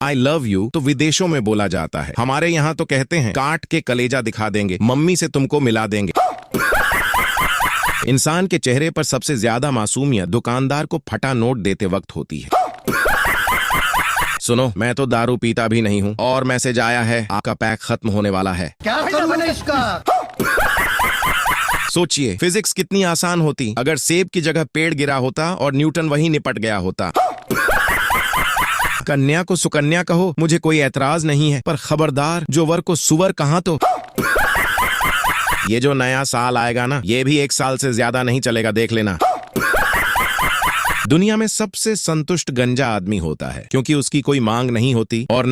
I love you तो विदेशों में बोला जाता है। हमारे यहाँ तो कहते हैं काट के कलेजा दिखा देंगे, मम्मी से तुमको मिला देंगे। इंसान के चेहरे पर सबसे ज्यादा मासूमियत दुकानदार को फटा नोट देते वक्त होती है। सुनो, मैं तो दारू पीता भी नहीं हूँ और मैसेज आया है आपका पैक खत्म होने वाला है। क्या करूं मैं इसका? सोचिए फिजिक्स कितनी आसान होती अगर सेब की जगह पेड़ गिरा होता और न्यूटन वहीं निपट गया होता। कन्या को सुकन्या कहो, मुझे कोई ऐतराज नहीं है, पर खबरदार जो वर को सुवर कहा तो। ये जो नया साल आएगा ना, ये भी 1 साल से ज्यादा नहीं चलेगा, देख लेना। दुनिया में सबसे संतुष्ट गंजा आदमी होता है क्योंकि उसकी कोई मांग नहीं होती और